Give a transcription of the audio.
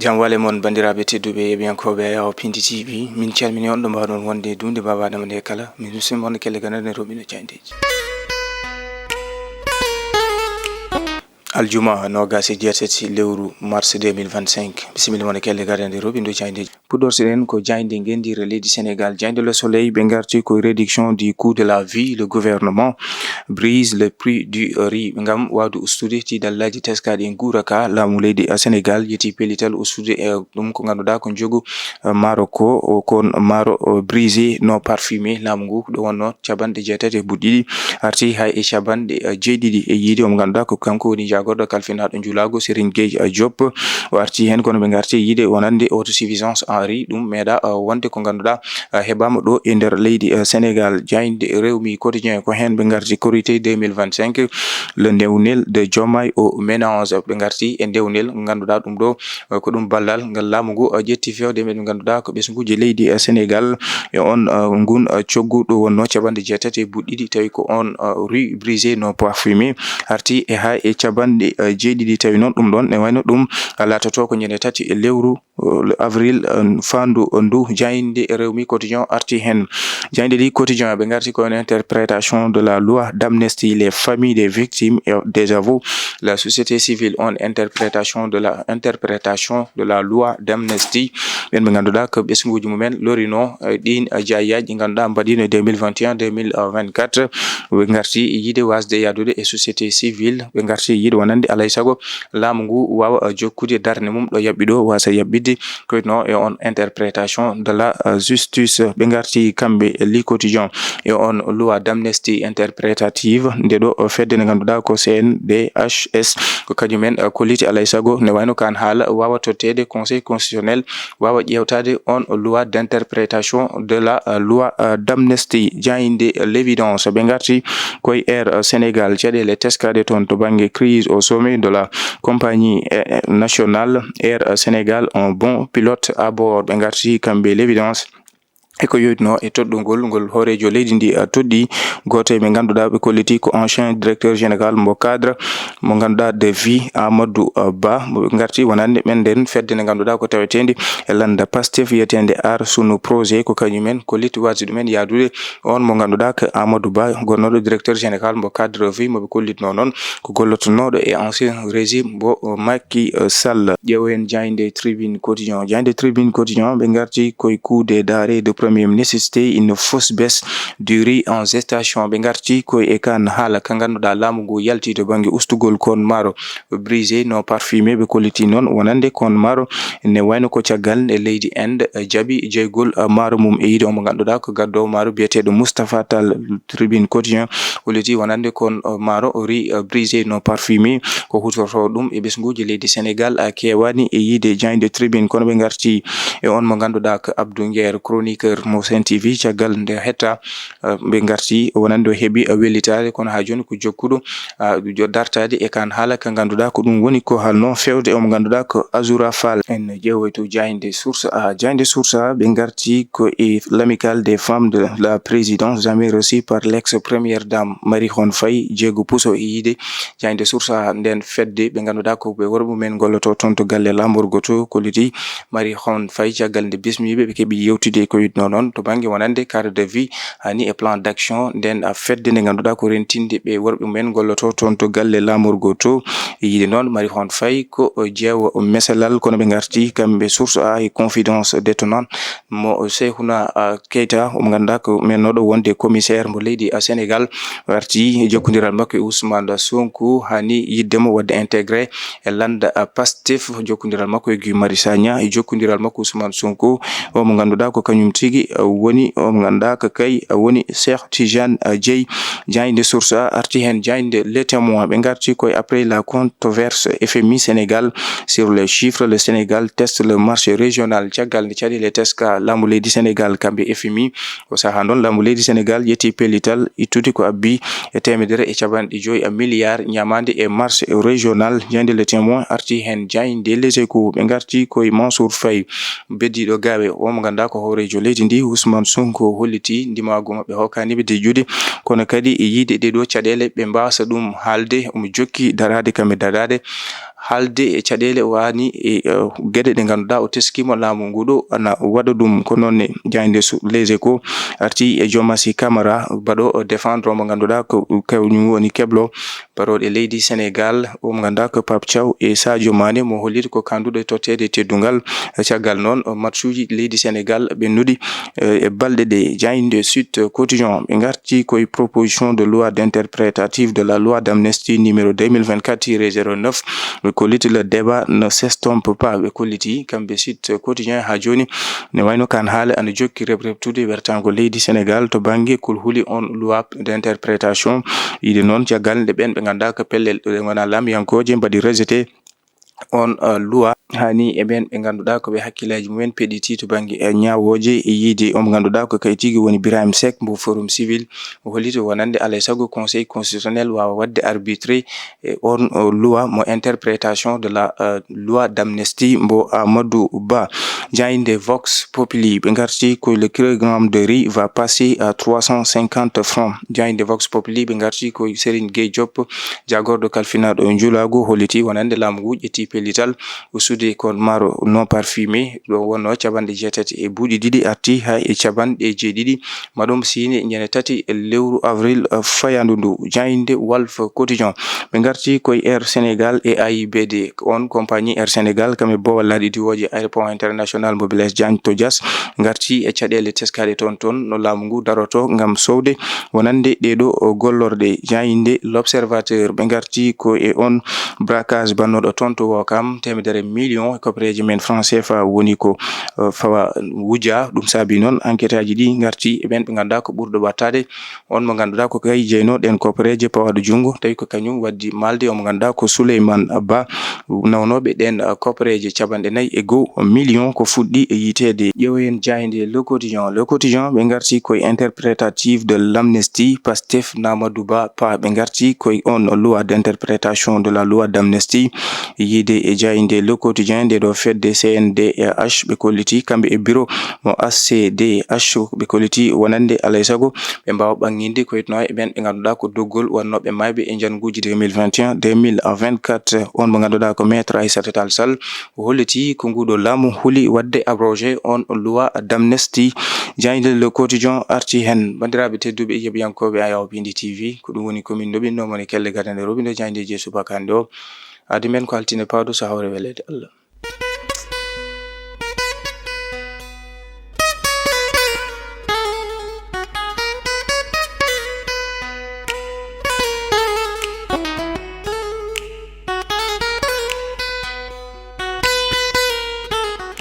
Jamwale mon bandiraɓe tedduɓe yeɓiyankoɓe yawo Pindi TV min calmini on ɗo mbawɗon wonde dunde baba Adama nde kala min musidmon kelle ganande roɓino cayndeji aljuma nogasi jeetati lewru mars 2025 bisimilla mon kelle gardande roɓindo cayndeji puɗɗorsiɗen ko jaynde gendire leydi Sénégal. Jaynde Le Soleil ɓe garti ko réduction du coût de la vie. Le gouvernement brise le prix du riz ngam wawde ustude tiidallaji teskaɗi en guuraka laamu leydi Sénégal yeti pellital ustude e ɗum ko ganduɗa ko jogu maaro ko kon maaro brisé non parfumé. Laamu ngu ɗo wonno capanɗe jeetati e buɗɗiɗi arti hay e capanɗe jeeɗiɗi e yiide omo ganduɗa ko kanko woni jagorɗo kalfinaɗo Julago Serigne Gueye Diop o arti hen kono ɓe garti yiide wonande autosuffisance en riz ɗum meeɗa wonde ko ganduɗa heɓama ɗo e nder leydi Sénégal. Jaynde Rewmi Quotidien ko hen ɓe garti Korité 2025 le ndewnel de Diomaye au ménage ɓe garti e ndewnel ganduɗa ɗum ɗo ko ɗum ballal ngal laamu ngu ƴetti fewde men ganduɗa ko ɓesguji leydi Sénégal e on gun coggu ɗo wonno capanɗe jeetati e buɗɗiɗi tawi ko on riz brisé non parfumé arti e ha e capanɗe jeeɗiɗi tawi noon ɗum ɗon e wayno ɗum latoto ko ñande tati e lewru avril fandu ndu. Jaynde Rewmi Quotidien arti hen. Jaynde Li Quotidien ɓe garti ko une interprétation de la loi d'amnistie les familles des victimes et des aveux. La société civile on interprétation de la loi d'amnistie ɓen ɓe ganduɗa ko ɓesguji mumen lorino ɗin jayaji ɗi ganduɗa mbaɗino 2021 2024 ɓe garti yiide wasde yadude e société civile ɓe garti yiide wonande alay saago laamu ngu wawa jokkude darde mum ɗo yaɓɓi ɗo wasa yaɓɓidde koyno e on interprétation de la justice ɓe garti kamɓe Li Quotidien e on loi d'amnistie interprétative nde ɗo fedde nde ganduɗa ko CNDHS ko kañumen kolliti alay saago ne wayno kan haala wawa tottede conseil constitutionnel wawa ƴewtade on loi d'interprétation de la loi d'amnistie. Jaynde L'évidence ɓe garti koye Air Sénégal caɗele teskade toon to banggue crise au sommet de la compagnie nationale Air Sénégal un bon pilote à bord ɓe garti kamɓe L'évidence e ko yoytino e toɗɗungol ngol hoorejo leydi ndi toɗɗi goto e ɓe ganduɗa ɓe kolliti ko ancien directeur général mo cadre mo ganduɗa de vie Amadou Ba mo garti wonande ɓen nden fedde nde ganduɗa ko tawetende e landa Pastef wiyetende ar sunu projet ko kañumen kolliti wasde ɗumen yadude on mo ganduɗa ko Amadou Ba gonnoɗo directeur général mo cadre vie moɓe kollitno noon ko gollotonoɗo e ancien régime mo Macky Sall. ƴeewen Jaynde Tribune Quotidien. Jaynde Tribune Quotidien ɓe garti koye coup des denrées de première nécessité une fausse baisse du riz en gestation ɓe garti koye e kan haala ka ganduɗa laamu ngu yalti to banggue ustugol kon maaro brisé non parfumé ɓe kolliti noon wonande kon maaro ne wayno ko caggal e leydi Inde jaaɓi jeygol maaro mum e yiide omo ganduɗa ko gaddowo maaro biyeteɗo Moustapha Tall. Tribune Quotidien kolliti wonande kon maaro riz brisé non parfumé ko hutorto ɗum e ɓesguji leydi Sénégal kewani e yiide Jaynde Tribune kono ɓe garti e on mo ganduɗa ko Abdou Nguer chroniqueur mo Sen TV caggal nde hetta ɓe garti wonande o heeɓi wellitade kono ha joni ko jokkuɗo dartade e kan haala ka ganduɗa ko ɗum woni ko halno fewde omo ganduɗa ko Azoura Fall. En ƴeewoyto Jaynde Source A. Jaynde Source A ɓe garti ko e l'amicale des femmes de la présidence jamais reçue par l'ex première dame Marie Khone Faye jeego puso e yiide Jaynde Source A nden fedde ɓe ganduɗa ko ɓe worɓe men golloto toon to galle lamborgo to kolliti Marie Khone Faye caggal nde bismiɓe ɓe keeɓi yewtide ko yitno noon to banggue wonande cadre de vie hani e plan d'action nden fedde nde ganduɗa ko rentinde ɓe worɓe men golloto toon to galle lamorgo to e yiide noon Marie Khone Faye ko jeewo mesalal kono ɓe garti kamɓe Source A e confidence détonante mo Cheikhouna Keita omo ganduɗa ko mennoɗo wonde commissaire mo leydi Sénégal arti jokkodiral makko e Ousmane Sonko hani yiddemo wadde intégré e landa Pastef jokkodiral makko e Guy Marius Sagna e jokkodiral makko Ousmane Sonko omo ganduɗa ko kañum tigi woni omo ganduɗa ko kay woni Cheikh Tidiane Dieye. Jaynde Source A arti hen. Jaynde Le Témoin ɓe garti koye après la controverse FMI Sénégal sur les chiffres le Sénégal teste le marché régional caggal nde caɗele teska laamu leydi Sénégal kamɓe FMI o saaha noon laamu leydi Sénégal yetti pellital ittude ko abbi e temedere e capanɗe joyi milliard ñamande e marché régional. Jaynde Le Témoin arti hen. Jaynde Les Échos ɓe garti koye Mansour Faye beddiɗo gaawe omo ganduɗa ko hoorejo leydi ndi Ousmane Sonko holliti ndimago mabɓe hokkaniɓe dejude kono kadi e yiide ɗeɗo caɗele ɓe mbasa ɗum haalde omo jokki darade kamɓe darade halde e caɗele wani e gueɗe ɗe ganduɗa o teskimo laamu nguɗo ana waɗa ɗum ko nonne jayde Les Échos arti e Diomaye Camara baɗo défendre mo ganduɗa ko kañum woni keblo baroɗe leydi Sénégal o mo ganduɗa ko Pape Thiaw e Sadio Mané mo holliri ko kanduɗo tottede teddungal caggal noon matchuji leydi Sénégal ɓennuɗi e balɗe ɗe jayde Sud Quotidien ɓe garti koye proposition de loi d'interprétative de la loi d'amnistie numéro 2024-09 ɓe kolliti le débat ne s'estompe pas ɓe kolliti kamɓe Sud Quotidien ha joni ne wayno kan haala ana jokki reɓreptude wertago leydi Sénégal to banggue kol huuli on loi d'interprétation yiide noon caggal nde ɓen ɓe ganduɗa ko pellel wona lamiyankoje mbaɗi rejeté on loi hani e ben ɓe ganduɗa ko ɓe hakkillaji mumen peɗiti to banggue ñawoje e yiide omo ganduɗa ko kay tigui woni Birahim Seck mo forum civil o holliti wonande alay saago conseil constitutionnel wawa wadde arbitré e on loi mo interprétation de la loi d'amnistie mbo Amadou Ba. Jayde Vox Populi ɓe garti ko le kilogramme de riz va passer à 350 francs. Jayde Vox Populi ɓe garti ko Serigne Gueye Diop jagorɗo kalfinaɗo Njulago holliti wonande laamu ngu ƴetti pellital usude kon maro non parfumé ɗo wonno caɓanɗe jeetati e buuɗi ɗiɗi arti ha e caɓanɗe jeeɗiɗi maɗum sine ñande tati lewru avril fayandu ndu. Jayde Walf Quotidien ɓe garti koye Air Sénégal e AIBD on compagnie Air Sénégal kamɓe bowal laaɗi diwoje aéroport international mo Blaise Diagne to Dias garti e caɗele teskaɗe ton no laamu ngu daroto ngam sowde wonande ɗeɗo gollorɗe. Jayde L'Observateur ɓe garti ko e on braquage bannoɗo toon to Ouakam temedere million koppereji men franc CFA woni ko fawa wuja ɗum saabi noon enquête aji ɗi garti e ɓen ɓe ganduɗa ko ɓurɗo wattade on mo ganduɗa ko kay jeynoɗen koppereje pawaɗo jungo tawi ko kañum waddi malde omo ganduɗa ko Souleymane Ba nawnoɓe ɗen koppereje caɓanɗe 4 million ko fuɗɗi e yitede. Ƴeewen Jayde Le Quotidien ɓe garti koye interprétative de l'amnistie Pastef Namadou Ba pa ɓe garti koye on loi d'interprétation de la loi d'amnistie yiide e Jayde Le Quotidien nde ɗo fedde CNDH ɓe kolliti kamɓe e bureau mo HCDH ɓe kolliti wonande alay saago ɓe mbawa ɓanginde ko yitno e ɓen ɓe ganduɗa ko doggol wannoɓe mayɓe e janguji 2021-2024 on mo ganduɗa ko maître Aissata Tall Sall o holliti ko nguɗo laamu huuli wadde abrogé on loi d'amnistie. Jayde Le Quotidien arti hen bandiraɓe tedduɓe heɓiyankoɓe Ayawbinde TV ko ɗum woni komin noɓinnomoni kelle gadande robindo Jayde je subaka hande o adi men ko altine pawɗo so hawre welede Allah.